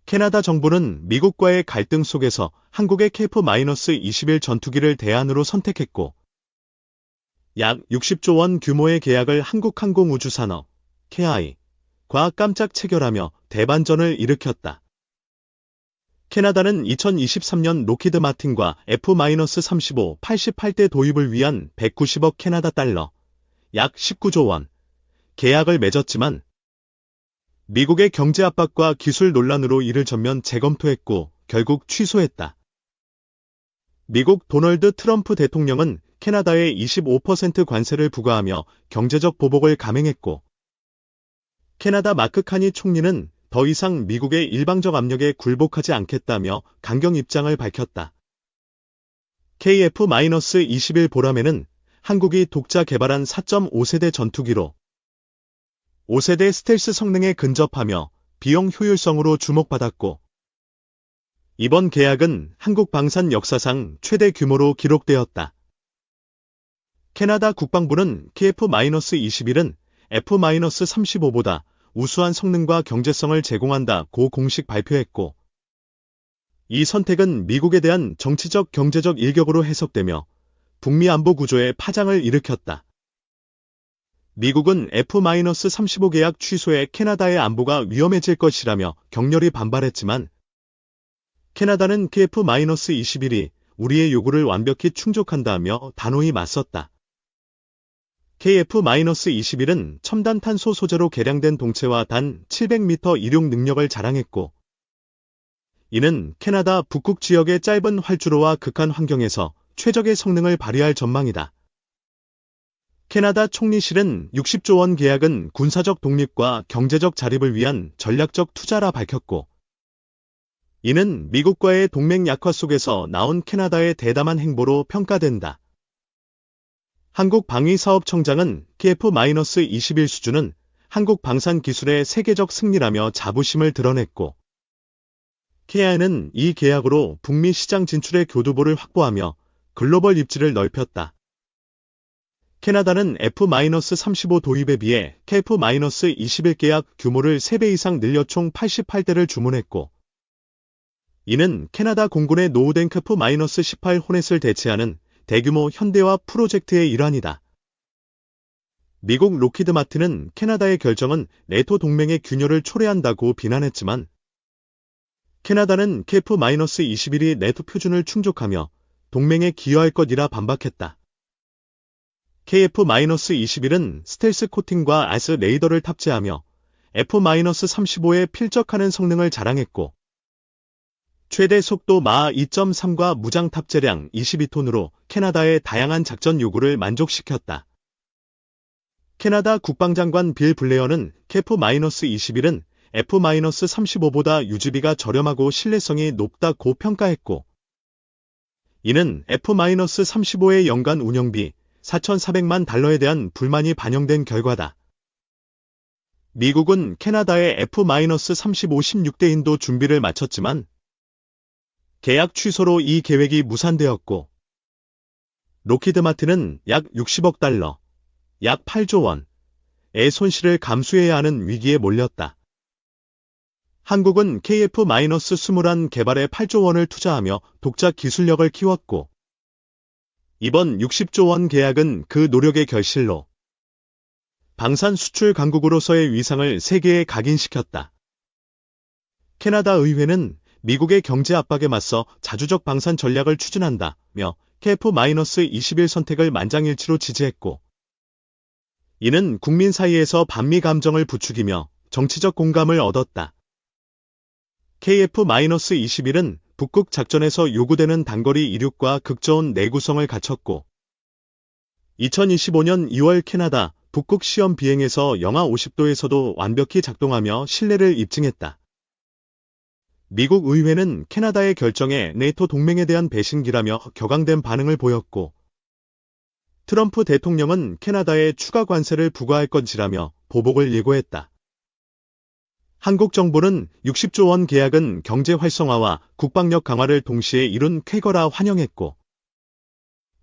캐나다 정부는 미국과의 갈등 속에서 한국의 KF-21 전투기를 대안으로 선택했고, 약 60조 원 규모의 계약을 한국항공우주산업, KI과 깜짝 체결하며 대반전을 일으켰다. 캐나다는 2023년 로키드 마틴과 F-35 88대 도입을 위한 190억 캐나다 달러, 약 19조 원 계약을 맺었지만 미국의 경제 압박과 기술 논란으로 이를 전면 재검토했고 결국 취소했다. 미국 도널드 트럼프 대통령은 캐나다에 25% 관세를 부과하며 경제적 보복을 감행했고, 캐나다 마크 카니 총리는 더 이상 미국의 일방적 압력에 굴복하지 않겠다며 강경 입장을 밝혔다. KF-21 보라매는 한국이 독자 개발한 4.5세대 전투기로 5세대 스텔스 성능에 근접하며 비용 효율성으로 주목받았고, 이번 계약은 한국 방산 역사상 최대 규모로 기록되었다. 캐나다 국방부는 KF-21은 F-35보다 우수한 성능과 경제성을 제공한다고 공식 발표했고, 이 선택은 미국에 대한 정치적 경제적 일격으로 해석되며 북미 안보 구조에 파장을 일으켰다. 미국은 F-35 계약 취소에 캐나다의 안보가 위험해질 것이라며 격렬히 반발했지만, 캐나다는 KF-21이 우리의 요구를 완벽히 충족한다며 단호히 맞섰다. KF-21은 첨단 탄소 소재로 개량된 동체와 단 700m 이륙 능력을 자랑했고, 이는 캐나다 북극 지역의 짧은 활주로와 극한 환경에서 최적의 성능을 발휘할 전망이다. 캐나다 총리실은 60조 원 계약은 군사적 독립과 경제적 자립을 위한 전략적 투자라 밝혔고, 이는 미국과의 동맹 약화 속에서 나온 캐나다의 대담한 행보로 평가된다. 한국방위사업청장은 KF-21 수준은 한국 방산 기술의 세계적 승리라며 자부심을 드러냈고, KI는 이 계약으로 북미 시장 진출의 교두보를 확보하며 글로벌 입지를 넓혔다. 캐나다는 F-35 도입에 비해 KF-21 계약 규모를 3배 이상 늘려 총 88대를 주문했고, 이는 캐나다 공군의 노후된 KF-18 호넷을 대체하는 대규모 현대화 프로젝트의 일환이다. 미국 로키드 마틴은 캐나다의 결정은 네토 동맹의 균열을 초래한다고 비난했지만, 캐나다는 KF-21이 네토 표준을 충족하며 동맹에 기여할 것이라 반박했다. KF-21은 스텔스 코팅과 아스 레이더를 탑재하며 F-35에 필적하는 성능을 자랑했고, 최대 속도 마하 2.3과 무장 탑재량 22톤으로 캐나다의 다양한 작전 요구를 만족시켰다. 캐나다 국방장관 빌 블레어는 KF-21은 F-35보다 유지비가 저렴하고 신뢰성이 높다고 평가했고, 이는 F-35의 연간 운영비 4,400만 달러에 대한 불만이 반영된 결과다. 미국은 캐나다의 F-35 16대 인도 준비를 마쳤지만, 계약 취소로 이 계획이 무산되었고, 로키드 마틴은 약 60억 달러, 약 8조 원의 손실을 감수해야 하는 위기에 몰렸다. 한국은 KF-21 개발에 8조 원을 투자하며 독자 기술력을 키웠고, 이번 60조 원 계약은 그 노력의 결실로 방산 수출 강국으로서의 위상을 세계에 각인시켰다. 캐나다 의회는 미국의 경제 압박에 맞서 자주적 방산 전략을 추진한다며 KF-21 선택을 만장일치로 지지했고, 이는 국민 사이에서 반미 감정을 부추기며 정치적 공감을 얻었다. KF-21은 북극 작전에서 요구되는 단거리 이륙과 극저온 내구성을 갖췄고, 2025년 2월 캐나다 북극 시험 비행에서 영하 50도에서도 완벽히 작동하며 신뢰를 입증했다. 미국 의회는 캐나다의 결정에 네토 동맹에 대한 배신기라며 격앙된 반응을 보였고, 트럼프 대통령은 캐나다에 추가 관세를 부과할 것이라며 보복을 예고했다. 한국 정부는 60조 원 계약은 경제 활성화와 국방력 강화를 동시에 이룬 쾌거라 환영했고,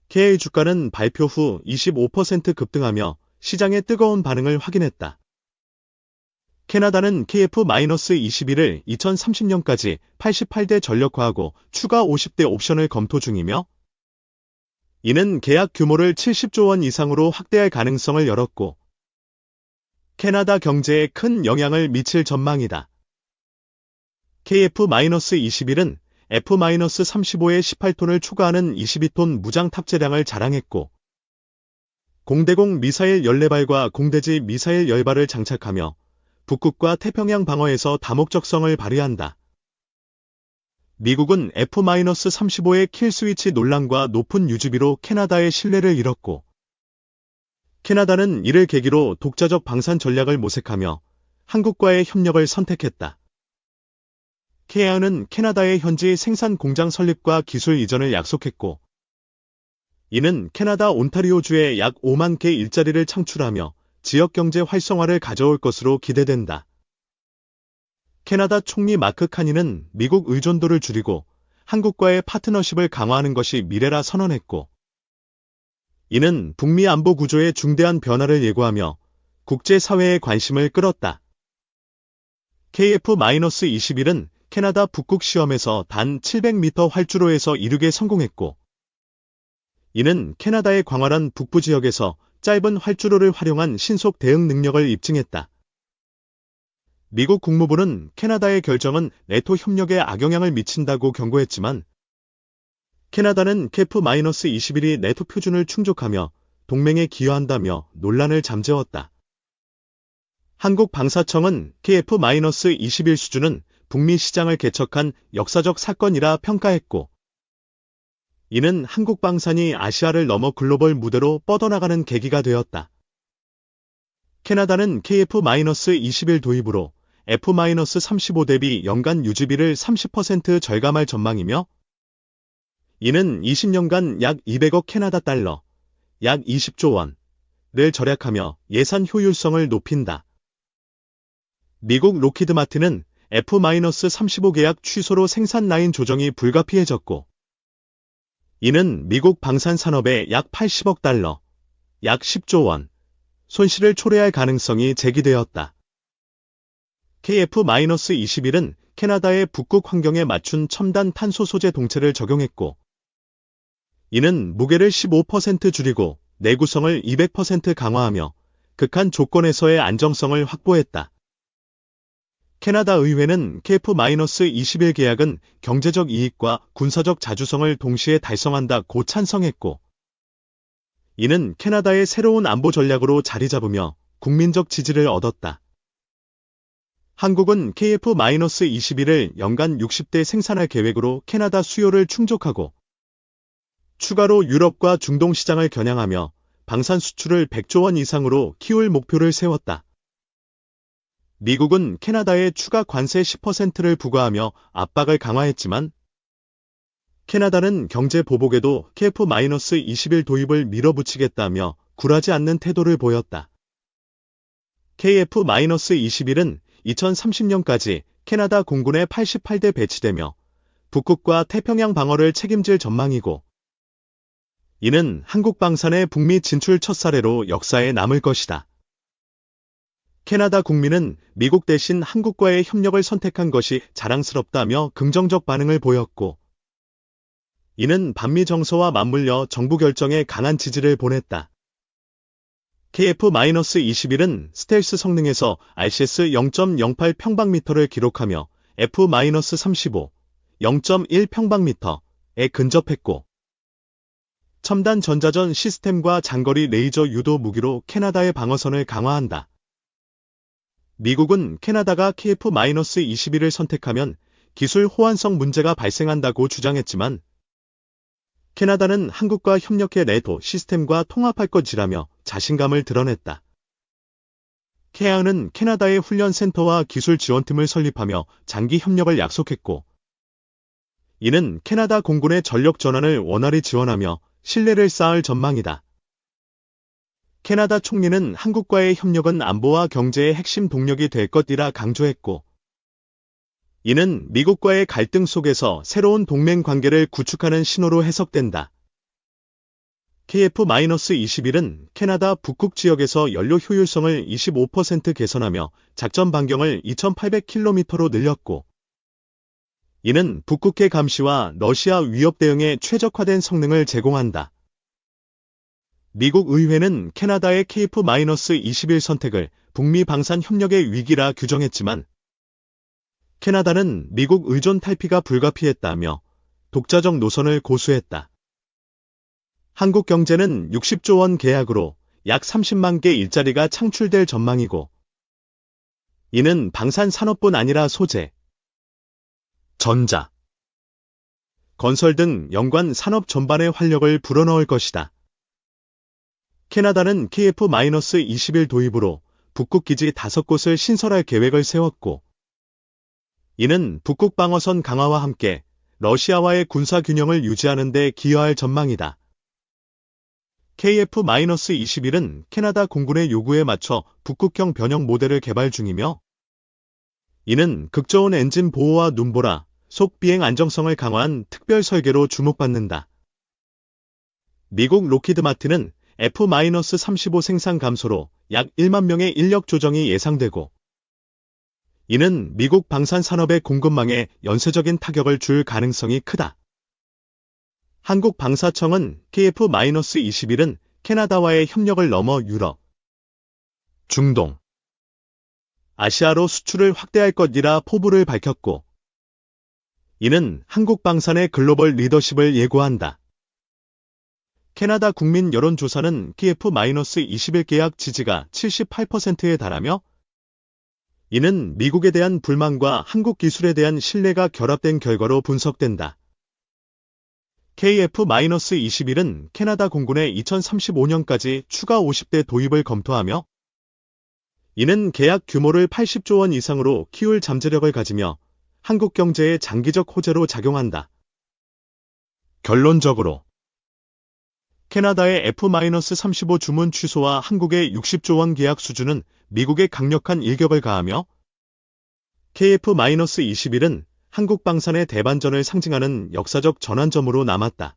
KI 주가는 발표 후 25% 급등하며 시장의 뜨거운 반응을 확인했다. 캐나다는 KF-21을 2030년까지 88대 전력화하고 추가 50대 옵션을 검토 중이며, 이는 계약 규모를 70조 원 이상으로 확대할 가능성을 열었고, 캐나다 경제에 큰 영향을 미칠 전망이다. KF-21은 F-35에 18톤을 초과하는 22톤 무장 탑재량을 자랑했고, 공대공 미사일 14발과 공대지 미사일 10발을 장착하며 북극과 태평양 방어에서 다목적성을 발휘한다. 미국은 F-35의 킬스위치 논란과 높은 유지비로 캐나다의 신뢰를 잃었고, 캐나다는 이를 계기로 독자적 방산 전략을 모색하며 한국과의 협력을 선택했다. KIA는 캐나다의 현지 생산 공장 설립과 기술 이전을 약속했고, 이는 캐나다 온타리오주에 약 5만 개 일자리를 창출하며 지역 경제 활성화를 가져올 것으로 기대된다. 캐나다 총리 마크 카니는 미국 의존도를 줄이고 한국과의 파트너십을 강화하는 것이 미래라 선언했고, 이는 북미 안보 구조의 중대한 변화를 예고하며 국제사회의 관심을 끌었다. KF-21은 캐나다 북극 시험에서 단 700m 활주로에서 이륙에 성공했고, 이는 캐나다의 광활한 북부 지역에서 짧은 활주로를 활용한 신속 대응 능력을 입증했다. 미국 국무부는 캐나다의 결정은 네토 협력에 악영향을 미친다고 경고했지만, 캐나다는 KF-21이 네토 표준을 충족하며 동맹에 기여한다며 논란을 잠재웠다. 한국 방사청은 KF-21 수준은 북미 시장을 개척한 역사적 사건이라 평가했고, 이는 한국 방산이 아시아를 넘어 글로벌 무대로 뻗어나가는 계기가 되었다. 캐나다는 KF-21 도입으로 F-35 대비 연간 유지비를 30% 절감할 전망이며, 이는 20년간 약 200억 캐나다 달러, 약 20조 원을 절약하며 예산 효율성을 높인다. 미국 록히드 마틴은 F-35 계약 취소로 생산 라인 조정이 불가피해졌고, 이는 미국 방산 산업에 약 80억 달러, 약 10조 원 손실을 초래할 가능성이 제기되었다. KF-21은 캐나다의 북극 환경에 맞춘 첨단 탄소 소재 동체를 적용했고, 이는 무게를 15% 줄이고 내구성을 200% 강화하며 극한 조건에서의 안정성을 확보했다. 캐나다 의회는 KF-21 계약은 경제적 이익과 군사적 자주성을 동시에 달성한다고 찬성했고, 이는 캐나다의 새로운 안보 전략으로 자리 잡으며 국민적 지지를 얻었다. 한국은 KF-21을 연간 60대 생산할 계획으로 캐나다 수요를 충족하고, 추가로 유럽과 중동 시장을 겨냥하며 방산 수출을 100조 원 이상으로 키울 목표를 세웠다. 미국은 캐나다에 추가 관세 10%를 부과하며 압박을 강화했지만, 캐나다는 경제 보복에도 KF-21 도입을 밀어붙이겠다며 굴하지 않는 태도를 보였다. KF-21은 2030년까지 캐나다 공군에 88대 배치되며 북극과 태평양 방어를 책임질 전망이고, 이는 한국 방산의 북미 진출 첫 사례로 역사에 남을 것이다. 캐나다 국민은 미국 대신 한국과의 협력을 선택한 것이 자랑스럽다며 긍정적 반응을 보였고, 이는 반미 정서와 맞물려 정부 결정에 강한 지지를 보냈다. KF-21은 스텔스 성능에서 RCS 0.08 평방미터를 기록하며 F-35 0.1 평방미터에 근접했고, 첨단 전자전 시스템과 장거리 레이저 유도 무기로 캐나다의 방어선을 강화한다. 미국은 캐나다가 KF-21을 선택하면 기술 호환성 문제가 발생한다고 주장했지만, 캐나다는 한국과 협력해 네토 시스템과 통합할 것이라며 자신감을 드러냈다. KIA는 캐나다의 훈련센터와 기술 지원팀을 설립하며 장기 협력을 약속했고, 이는 캐나다 공군의 전력 전환을 원활히 지원하며 신뢰를 쌓을 전망이다. 캐나다 총리는 한국과의 협력은 안보와 경제의 핵심 동력이 될 것이라 강조했고, 이는 미국과의 갈등 속에서 새로운 동맹 관계를 구축하는 신호로 해석된다. KF-21은 캐나다 북극 지역에서 연료 효율성을 25% 개선하며 작전 반경을 2,800km로 늘렸고, 이는 북극해 감시와 러시아 위협 대응에 최적화된 성능을 제공한다. 미국 의회는 캐나다의 KF-21 선택을 북미 방산 협력의 위기라 규정했지만, 캐나다는 미국 의존 탈피가 불가피했다며 독자적 노선을 고수했다. 한국 경제는 60조 원 계약으로 약 30만 개 일자리가 창출될 전망이고, 이는 방산 산업뿐 아니라 소재, 전자, 건설 등 연관 산업 전반의 활력을 불어넣을 것이다. 캐나다는 KF-21 도입으로 북극기지 5곳을 신설할 계획을 세웠고, 이는 북극 방어선 강화와 함께 러시아와의 군사 균형을 유지하는 데 기여할 전망이다. KF-21은 캐나다 공군의 요구에 맞춰 북극형 변형 모델을 개발 중이며, 이는 극저온 엔진 보호와 눈보라, 속 비행 안정성을 강화한 특별 설계로 주목받는다. 미국 로키드 마틴은 F-35 생산 감소로 약 1만 명의 인력 조정이 예상되고, 이는 미국 방산 산업의 공급망에 연쇄적인 타격을 줄 가능성이 크다. 한국방사청은 KF-21은 캐나다와의 협력을 넘어 유럽, 중동, 아시아로 수출을 확대할 것이라 포부를 밝혔고, 이는 한국 방산의 글로벌 리더십을 예고한다. 캐나다 국민 여론조사는 KF-21 계약 지지가 78%에 달하며, 이는 미국에 대한 불만과 한국 기술에 대한 신뢰가 결합된 결과로 분석된다. KF-21은 캐나다 공군의 2035년까지 추가 50대 도입을 검토하며, 이는 계약 규모를 80조 원 이상으로 키울 잠재력을 가지며 한국 경제의 장기적 호재로 작용한다. 결론적으로 캐나다의 F-35 주문 취소와 한국의 60조 원 계약 수주는 미국에 강력한 일격을 가하며, KF-21은 한국 방산의 대반전을 상징하는 역사적 전환점으로 남았다.